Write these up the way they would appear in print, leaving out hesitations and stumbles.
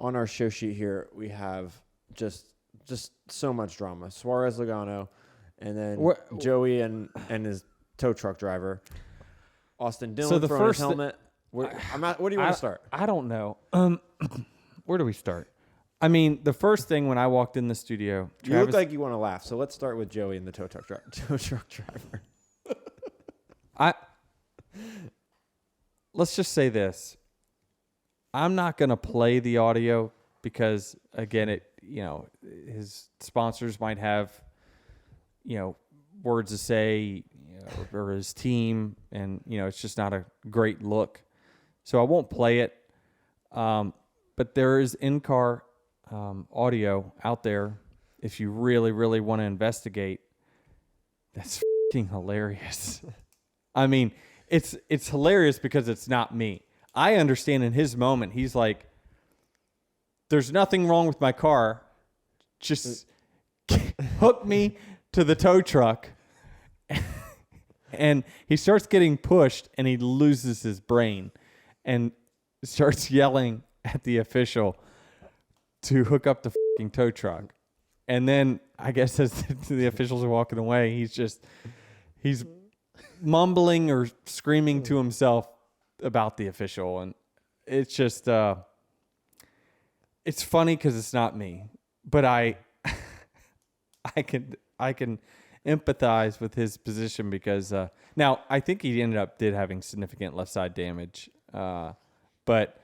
on our show sheet here, we have just so much drama. Suarez, Logano, and then Joey and his tow truck driver. Austin Dillon throwing his helmet. Where do you want to start? I don't know. Where do we start? I mean, the first thing when I walked in the studio, you look like you want to laugh. So let's start with Joey and the tow truck driver. Let's just say this. I'm not going to play the audio because, again, his sponsors might have, words to say, or his team, and it's just not a great look. So I won't play it. But there is in-car audio out there if you really, really want to investigate. That's f***ing hilarious. I mean, it's hilarious because it's not me. I understand in his moment, he's like, there's nothing wrong with my car. Just hook me to the tow truck. And he starts getting pushed and he loses his brain and starts yelling at the official to hook up the fucking tow truck. And then I guess as the officials are walking away, he's mumbling or screaming to himself about the official. And it's just, it's funny because it's not me, but I can empathize with his position because now I think he did having significant left side damage. But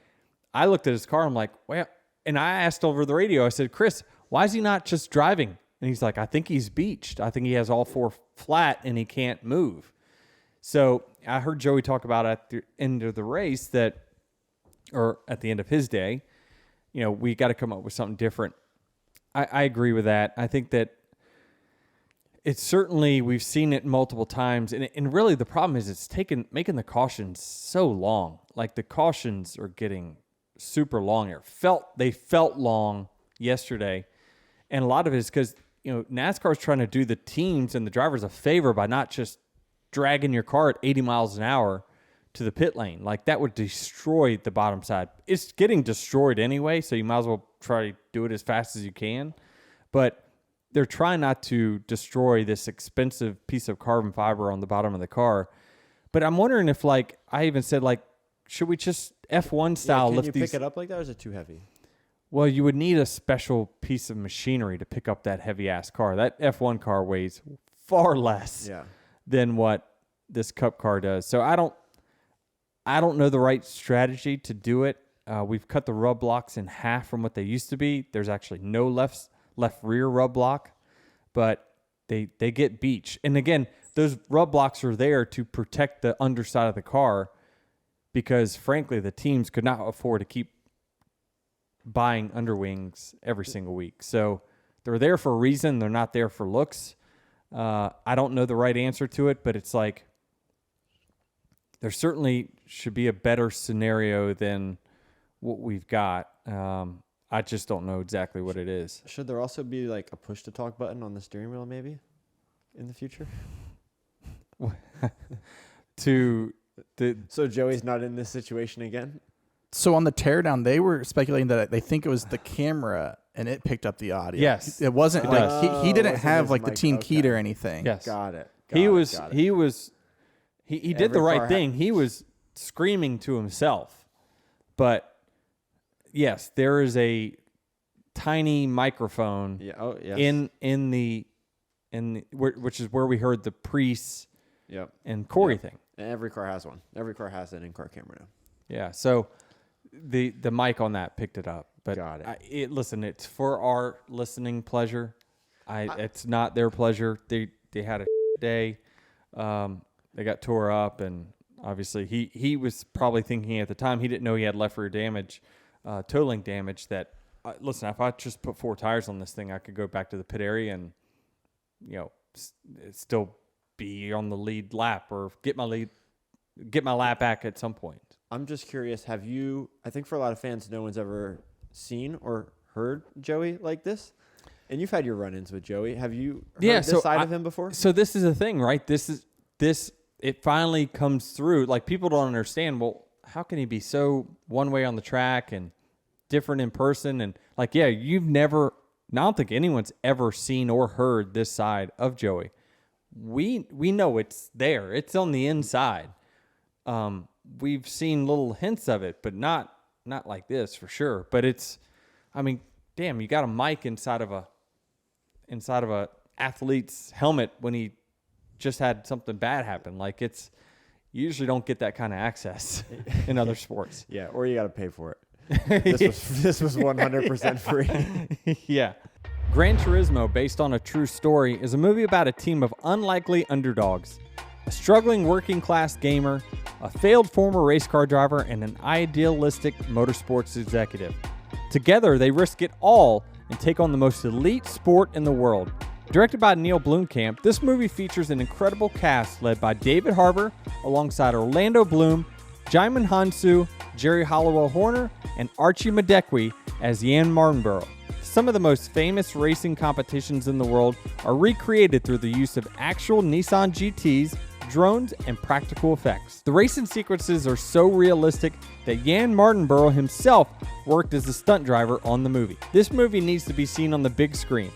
I looked at his car. I'm like, well, and I asked over the radio, I said, Chris, why is he not just driving? And he's like, I think he's beached. I think he has all four flat and he can't move. So I heard Joey talk about at the end of the race or at the end of his day, we got to come up with something different. I agree with that. I think that it's certainly, we've seen it multiple times. And really the problem is it's making the cautions so long. Like the cautions are getting super long here. They felt long yesterday. And a lot of it is because, NASCAR is trying to do the teams and the drivers a favor by not just dragging your car at 80 miles an hour to the pit lane. Like that would destroy the bottom side. It's getting destroyed anyway, so you might as well try to do it as fast as you can. But they're trying not to destroy this expensive piece of carbon fiber on the bottom of the car. But I'm wondering if, like, I even said, like, should we just F1 style lift these? Can you pick it up like that, or is it too heavy? Well, you would need a special piece of machinery to pick up that heavy-ass car. That F1 car weighs far less than what this Cup car does. So I don't know the right strategy to do it. We've cut the rub blocks in half from what they used to be. There's actually no left rear rub block, but they get beach. And again, those rub blocks are there to protect the underside of the car because, frankly, the teams could not afford to keep buying underwings every single week. So they're there for a reason. They're not there for looks. I don't know the right answer to it, but it's like there certainly should be a better scenario than what we've got. I just don't know exactly what it is. Should there also be like a push to talk button on the steering wheel maybe in the future? So Joey's not in this situation again? So on the teardown, they were speculating that they think it was the camera and it picked up the audio. Yes. It wasn't he didn't have like the team keyed or anything. Yes. Got it. He did the right thing. He was screaming to himself. But yes, there is a tiny microphone in the which is where we heard the Preece and Corey thing. And every car has one. Every car has an in-car camera now. Yeah, so the mic on that picked it up. But got it. Listen, it's for our listening pleasure. It's not their pleasure. They had a day. They got tore up, and obviously he was probably thinking at the time, he didn't know he had left rear damage, toe link damage. That listen, if I just put 4 tires on this thing, I could go back to the pit area and still be on the lead lap or get my lap back at some point. I'm just curious, I think for a lot of fans, no one's ever seen or heard Joey like this. And you've had your run-ins with Joey. Have you heard this side of him before? So this is the thing, right? It finally comes through. Like, people don't understand, well, how can he be so one way on the track and different in person. And like, yeah, I don't think anyone's ever seen or heard this side of Joey. We know it's there. It's on the inside. We've seen little hints of it, but not like this for sure. But damn, you got a mic inside of a athlete's helmet when he just had something bad happen. Like, you usually don't get that kind of access in other sports. Yeah, or you got to pay for it. This was 100% free. Yeah. Gran Turismo, based on a true story, is a movie about a team of unlikely underdogs. A struggling working-class gamer, a failed former race car driver, and an idealistic motorsports executive. Together, they risk it all and take on the most elite sport in the world. Directed by Neil Blomkamp, this movie features an incredible cast led by David Harbour, alongside Orlando Bloom, Jaimin Hansu, Jerry Hollowell Horner, and Archie Madekwe as Jan Martinborough. Some of the most famous racing competitions in the world are recreated through the use of actual Nissan GTs, drones, and practical effects. The racing sequences are so realistic that Jan Martinborough himself worked as a stunt driver on the movie. This movie needs to be seen on the big screen.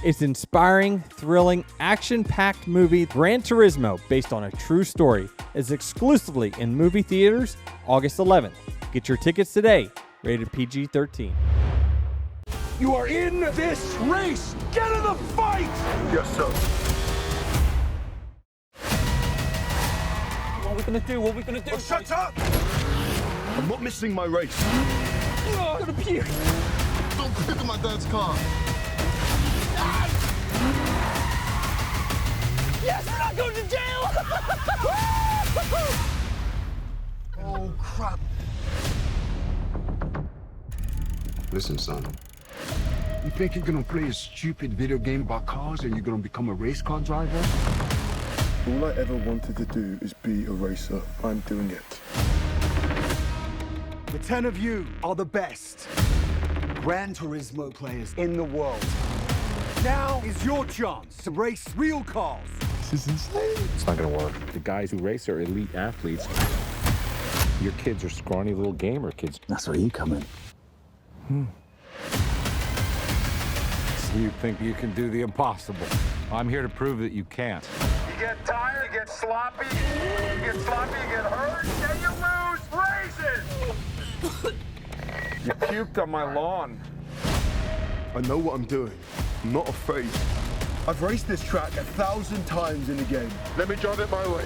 It's inspiring, thrilling, action-packed movie Gran Turismo, based on a true story, is exclusively in movie theaters August 11th. Get your tickets today. Rated PG-13. You are in this race. Get in the fight. Yes, sir. What are we gonna do? Oh, shut up! I'm not missing my race. Oh, I'm gonna puke. Don't pick my dad's car. Yes, we're not going to jail! Oh, crap. Listen, son. You think you're gonna play a stupid video game about cars and you're gonna become a race car driver? All I ever wanted to do is be a racer. I'm doing it. The 10 of you are the best Gran Turismo players in the world. Now is your chance to race real cars. This is insane. It's not gonna work. The guys who race are elite athletes. Your kids are scrawny little gamer kids. That's where you come in. You think you can do the impossible. I'm here to prove that you can't. You get tired, you get sloppy, you get hurt, and you lose races! You puked on my lawn. I know what I'm doing. I'm not afraid. I've raced this track 1,000 times in the game. Let me drive it my way.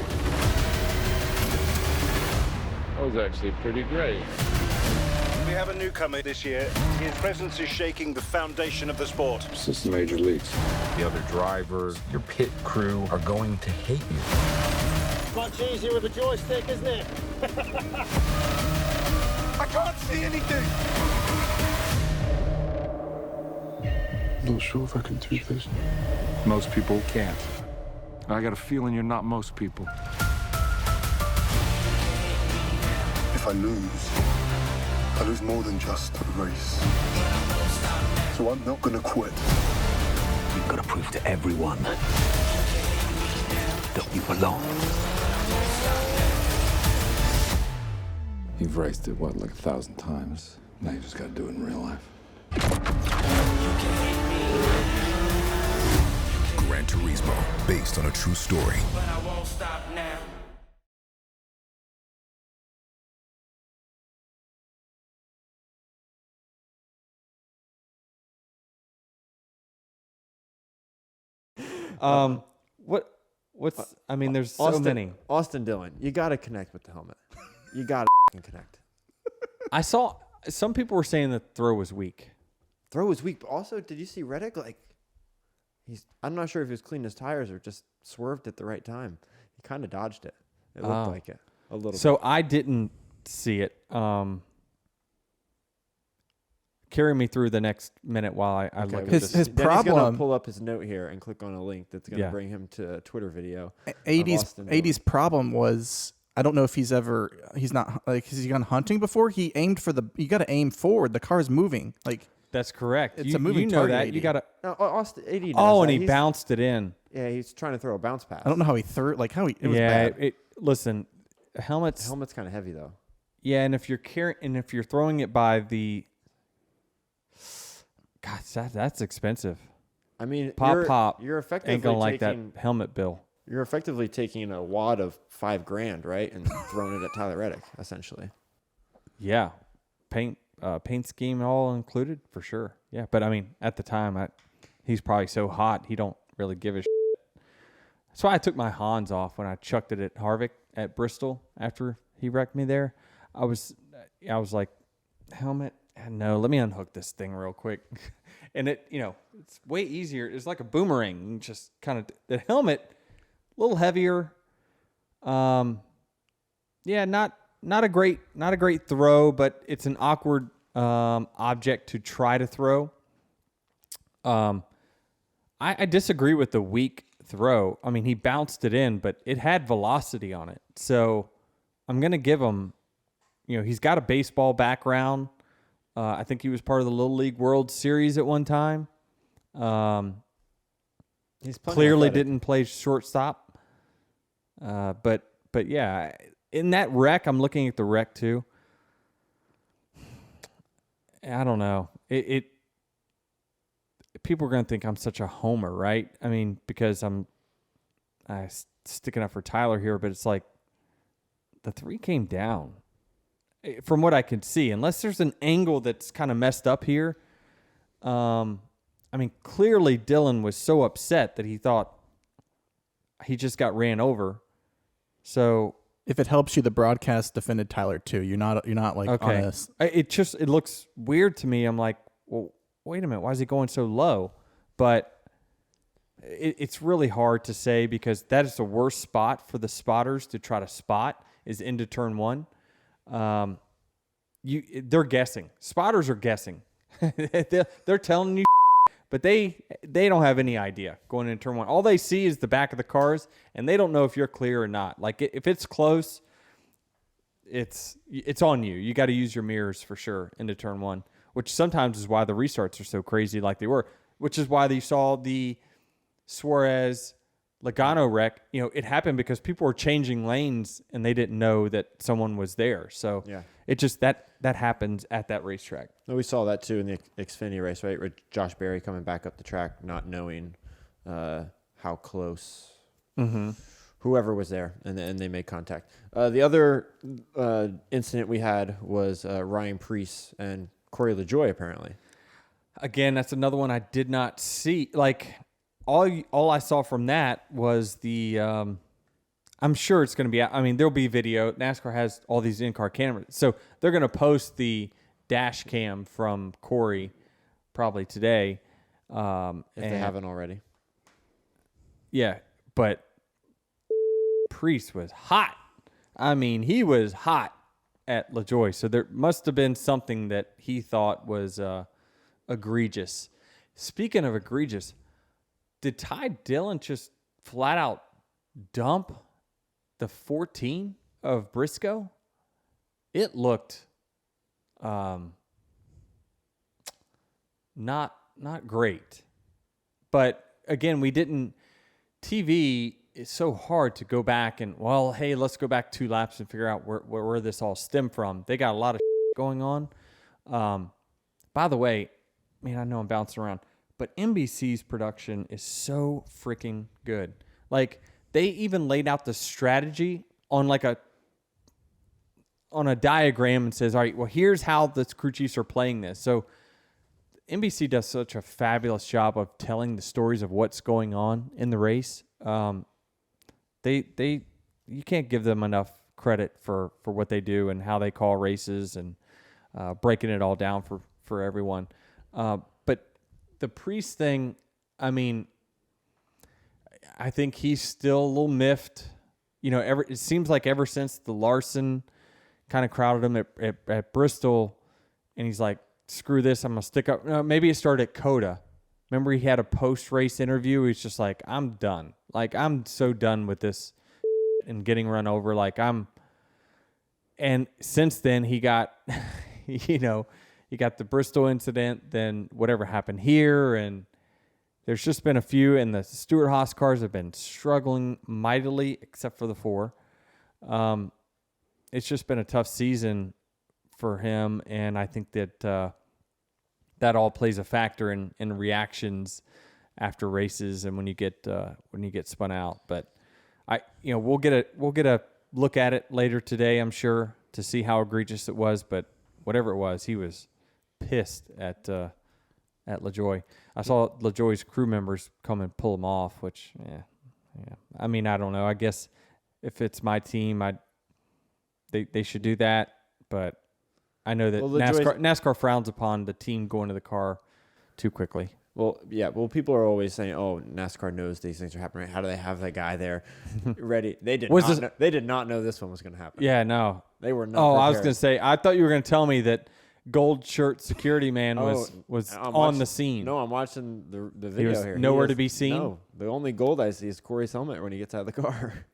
That was actually pretty great. We have a newcomer this year. His presence is shaking the foundation of the sport. Since the major leagues. The other drivers, your pit crew are going to hate you. Much easier with a joystick, isn't it? I can't see anything! I'm not sure if I can do this. Most people can't. I got a feeling you're not most people. If I lose more than just a race. So I'm not gonna quit. You've got to prove to everyone that you belong. You've raced it, like 1,000 times. Now you just gotta do it in real life. Gran Turismo, based on a true story. But I won't stop now. There's so many. Austin Dillon, you got to connect with the helmet. You got to connect. I saw some people were saying the throw was weak. Throw was weak. But also, did you see Reddick? I'm not sure if he was cleaning his tires or just swerved at the right time. He kind of dodged it. It looked like it a little So bit. I didn't see it. Carry me through the next minute while I look at this. His Denny's problem. gonna pull up his note here and click on a link that's gonna bring him to a Twitter video. 80's problem was, I don't know if he's not like, has he gone hunting before? He aimed for you got to aim forward. The car's moving. Like, that's correct. It's a moving target. target. You got to. No, Austin 80. Oh, and he bounced it in. Yeah, he's trying to throw a bounce pass. I don't know how he threw it. Like how it was bad. Listen, helmet's kind of heavy though. Yeah, and if you're throwing it by the That's expensive. I mean, Pop. You're effectively ain't gonna like that helmet bill. You're effectively taking a wad of $5,000, right, and throwing it at Tyler Reddick, essentially. Yeah, paint scheme all included for sure. Yeah, but I mean, at the time, he's probably so hot he don't really give a shit. That's why I took my Hans off when I chucked it at Harvick at Bristol after he wrecked me there. I was like, helmet. No, let me unhook this thing real quick. And it's way easier. It's like a boomerang. You just kind of, the helmet, a little heavier. Yeah, not a great throw, but it's an awkward object to try to throw. I disagree with the weak throw. I mean, he bounced it in, but it had velocity on it. So I'm going to give him, he's got a baseball background. I think he was part of the Little League World Series at one time. He's clearly didn't play shortstop. But yeah, in that wreck, I'm looking at the wreck too. I don't know. People are going to think I'm such a homer, right? I mean, because I'm sticking up for Tyler here, but it's like the 3 came down. From what I can see, unless there's an angle that's kind of messed up here. I mean, clearly Dillon was so upset that he thought he just got ran over. So if it helps you, the broadcast defended Tyler too. You're not like okay. Honest. It looks weird to me. I'm like, well, wait a minute, why is he going so low? But it's really hard to say because that is the worst spot for the spotters to try to spot is into turn 1. They're guessing. Spotters are guessing. They're telling you, but they don't have any idea going into turn 1. All they see is the back of the cars, and they don't know if you're clear or not. Like if it's close, it's on you. You got to use your mirrors for sure into turn 1, which sometimes is why the restarts are so crazy like they were. Which is why you saw the Suarez Logano wreck, it happened because people were changing lanes and they didn't know that someone was there. So yeah. It just that happens at that racetrack. Well, we saw that too in the Xfinity race, right? With Josh Berry coming back up the track, not knowing how close whoever was there, and they made contact. The other incident we had was Ryan Preece and Corey Lajoie, apparently. Again, that's another one I did not see. Like, all I saw from that was the I'm sure it's going to be, I mean, there'll be video. NASCAR has all these in-car cameras. So they're going to post the dash cam from Corey probably today. If they haven't already. Yeah, but Preece was hot. I mean, he was hot at Lajoie. So there must have been something that he thought was egregious. Speaking of egregious, did Ty Dillon just flat out dump the 14 of Briscoe? It looked not great. But again, TV is so hard to go back and, well, hey, let's go back 2 laps and figure out where this all stemmed from. They got a lot of going on. By the way, I mean, I know I'm bouncing around, but NBC's production is so freaking good. Like, they even laid out the strategy on a diagram and says, all right, well, here's how the crew chiefs are playing this. So NBC does such a fabulous job of telling the stories of what's going on in the race. You can't give them enough credit for what they do and how they call races and breaking it all down for everyone. But the Preece thing, I mean, I think he's still a little miffed. It seems like ever since the Larson kind of crowded him at Bristol, and he's like, screw this, I'm going to stick up. Maybe it started at Coda. Remember he had a post-race interview? He's just like, I'm done. Like, I'm so done with this and getting run over. And since then he got, he got the Bristol incident, then whatever happened here, and there's just been a few, and the Stewart-Haas cars have been struggling mightily, except for the 4. It's just been a tough season for him, and I think that that all plays a factor in reactions after races and when you get spun out. But we'll get a look at it later today, I'm sure, to see how egregious it was. But whatever it was, he was pissed at Lajoie. I saw Lajoie's crew members come and pull him off, which yeah. I mean, I don't know. I guess if it's my team, they should do that. But I know that NASCAR frowns upon the team going to the car too quickly. Well, yeah. Well, people are always saying, "Oh, NASCAR knows these things are happening. How do they have that guy there ready?" They did not know this one was going to happen. Yeah, no, they were not. Oh, prepared. I was going to say, I thought you were going to tell me that gold shirt security man was on the scene. No, I'm watching the video here. Nowhere to be seen. No, the only gold I see is Corey's helmet when he gets out of the car.